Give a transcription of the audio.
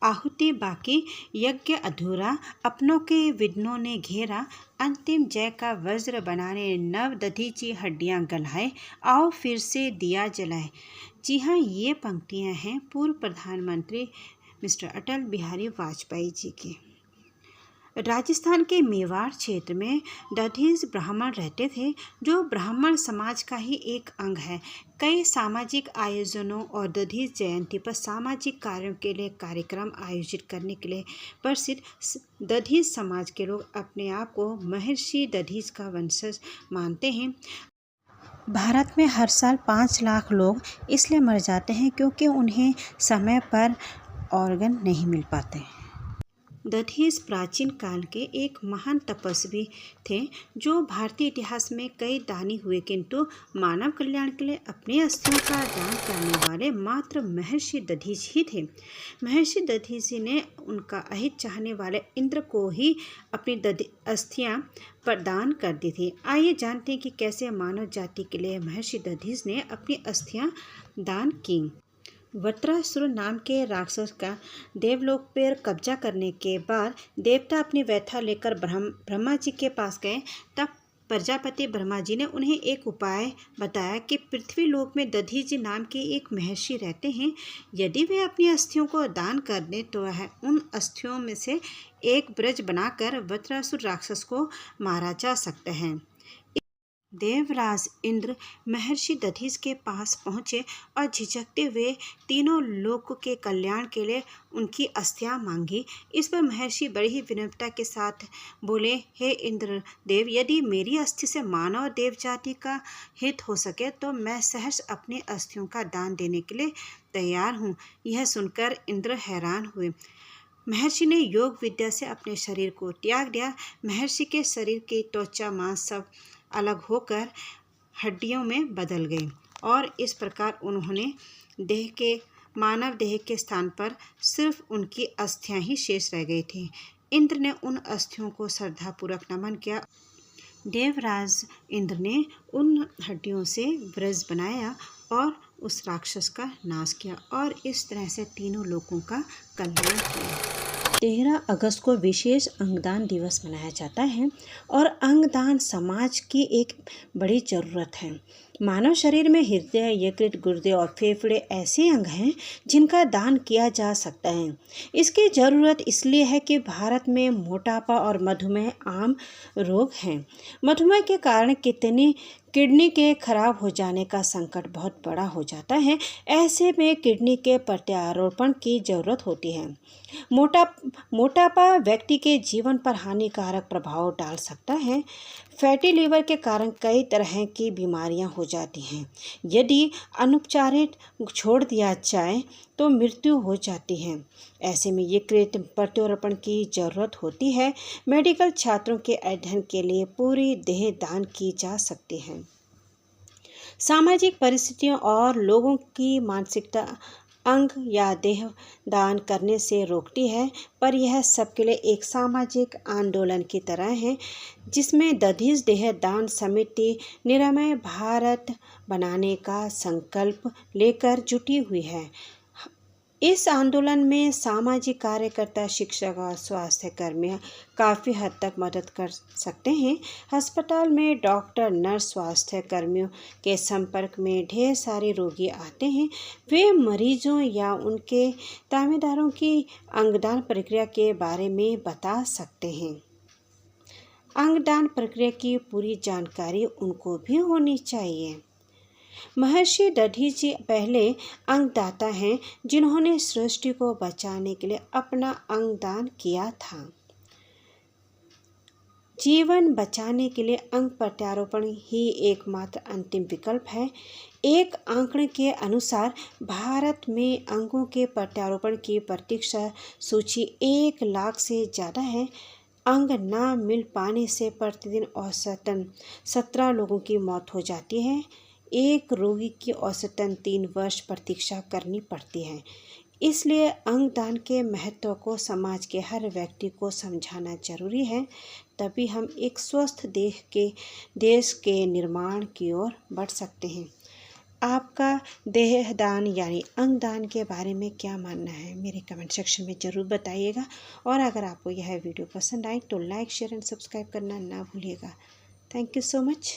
आहुति बाकी, यज्ञ अधूरा, अपनों के विघ्नों ने घेरा, अंतिम जय का वज्र बनाने नव दधीची हड्डियां गलाए, आओ फिर से दिया जलाए। जी हाँ, ये पंक्तियां हैं पूर्व प्रधानमंत्री मिस्टर अटल बिहारी वाजपेयी जी की। राजस्थान के मेवाड़ क्षेत्र में दधीच ब्राह्मण रहते थे, जो ब्राह्मण समाज का ही एक अंग है। कई सामाजिक आयोजनों और दधीच जयंती पर सामाजिक कार्यों के लिए कार्यक्रम आयोजित करने के लिए प्रसिद्ध दधीच समाज के लोग अपने आप को महर्षि दधीच का वंशज मानते हैं। भारत में हर साल 5 लाख लोग इसलिए मर जाते हैं क्योंकि उन्हें समय पर ऑर्गन नहीं मिल पाते। दधीच प्राचीन काल के एक महान तपस्वी थे, जो भारतीय इतिहास में कई दानी हुए, किंतु मानव कल्याण के लिए अपनी अस्थियों का दान करने वाले मात्र महर्षि दधीच ही थे। महर्षि दधीच ने उनका अहित चाहने वाले इंद्र को ही अपनी अस्थियां प्रदान कर दी थी। आइए जानते हैं कि कैसे मानव जाति के लिए महर्षि दधीच ने अपनी अस्थियां दान की। वृत्रासुर नाम के राक्षस का देवलोक पर कब्जा करने के बाद देवता अपनी व्यथा लेकर ब्रह्मा जी के पास गए। तब प्रजापति ब्रह्मा जी ने उन्हें एक उपाय बताया कि पृथ्वी लोक में दधीच नाम के एक महर्षि रहते हैं। यदि वे अपनी अस्थियों को दान कर दें तो वह उन अस्थियों में से एक ब्रज बनाकर वृत्रासुर राक्षस को मारा जा सकता है। देवराज इंद्र महर्षि दधीच के पास पहुँचे और झिझकते हुए तीनों लोक के कल्याण के लिए उनकी अस्थियां मांगी। इस पर महर्षि बड़ी ही विनम्रता के साथ बोले, हे इंद्र देव, यदि मेरी अस्थि से मानव देव जाति का हित हो सके तो मैं सहर्ष अपनी अस्थियों का दान देने के लिए तैयार हूँ। यह सुनकर इंद्र हैरान हुए। महर्षि ने योग विद्या से अपने शरीर को त्याग दिया। महर्षि के शरीर की त्वचा मांस सब अलग होकर हड्डियों में बदल गई और इस प्रकार उन्होंने मानव देह के स्थान पर सिर्फ उनकी अस्थियां ही शेष रह गई थी। इंद्र ने उन अस्थियों को श्रद्धापूर्वक नमन किया। देवराज इंद्र ने उन हड्डियों से ब्रज बनाया और उस राक्षस का नाश किया और इस तरह से तीनों लोगों का कल्याण किया। 13 अगस्त को विशेष अंगदान दिवस मनाया जाता है और अंगदान समाज की एक बड़ी ज़रूरत है। मानव शरीर में हृदय, यकृत, गुर्दे और फेफड़े ऐसे अंग हैं जिनका दान किया जा सकता है। इसकी ज़रूरत इसलिए है कि भारत में मोटापा और मधुमेह आम रोग हैं। मधुमेह के कारण किडनी के खराब हो जाने का संकट बहुत बड़ा हो जाता है। ऐसे में किडनी के प्रत्यारोपण की ज़रूरत होती है। मोटापा व्यक्ति के जीवन पर हानिकारक प्रभाव डाल सकता है। फैटी लीवर के कारण कई तरह की बीमारियां हो जाती हैं। यदि अनुपचारित छोड़ दिया जाए तो मृत्यु हो जाती है। ऐसे में यकृत प्रत्यारोपण की ज़रूरत होती है। मेडिकल छात्रों के अध्ययन के लिए पूरी देह दान की जा सकती है। सामाजिक परिस्थितियों और लोगों की मानसिकता अंग या देह दान करने से रोकती है, पर यह सबके लिए एक सामाजिक आंदोलन की तरह है, जिसमें दधीच देह दान समिति निरामय भारत बनाने का संकल्प लेकर जुटी हुई है। इस आंदोलन में सामाजिक कार्यकर्ता, शिक्षक और स्वास्थ्य कर्मी काफ़ी हद तक मदद कर सकते हैं। अस्पताल में डॉक्टर, नर्स, स्वास्थ्य कर्मियों के संपर्क में ढेर सारे रोगी आते हैं। वे मरीजों या उनके तामेदारों की अंगदान प्रक्रिया के बारे में बता सकते हैं। अंगदान प्रक्रिया की पूरी जानकारी उनको भी होनी चाहिए। महर्षि दधीच जी पहले अंगदाता हैं जिन्होंने सृष्टि को बचाने के लिए अपना अंगदान किया था। जीवन बचाने के लिए अंग प्रत्यारोपण ही एकमात्र अंतिम विकल्प है। एक आंकड़े के अनुसार भारत में अंगों के प्रत्यारोपण की प्रतीक्षा सूची 1 लाख से ज़्यादा है। अंग न मिल पाने से प्रतिदिन औसतन 17 लोगों की मौत हो जाती है। एक रोगी की औसतन 3 वर्ष प्रतीक्षा करनी पड़ती है। इसलिए अंगदान के महत्व को समाज के हर व्यक्ति को समझाना जरूरी है, तभी हम एक स्वस्थ देश के निर्माण की ओर बढ़ सकते हैं। आपका देह दान यानी अंग दान के बारे में क्या मानना है, मेरे कमेंट सेक्शन में ज़रूर बताइएगा। और अगर आपको यह वीडियो पसंद आए तो लाइक, शेयर एंड सब्सक्राइब करना ना भूलिएगा। Thank you so much.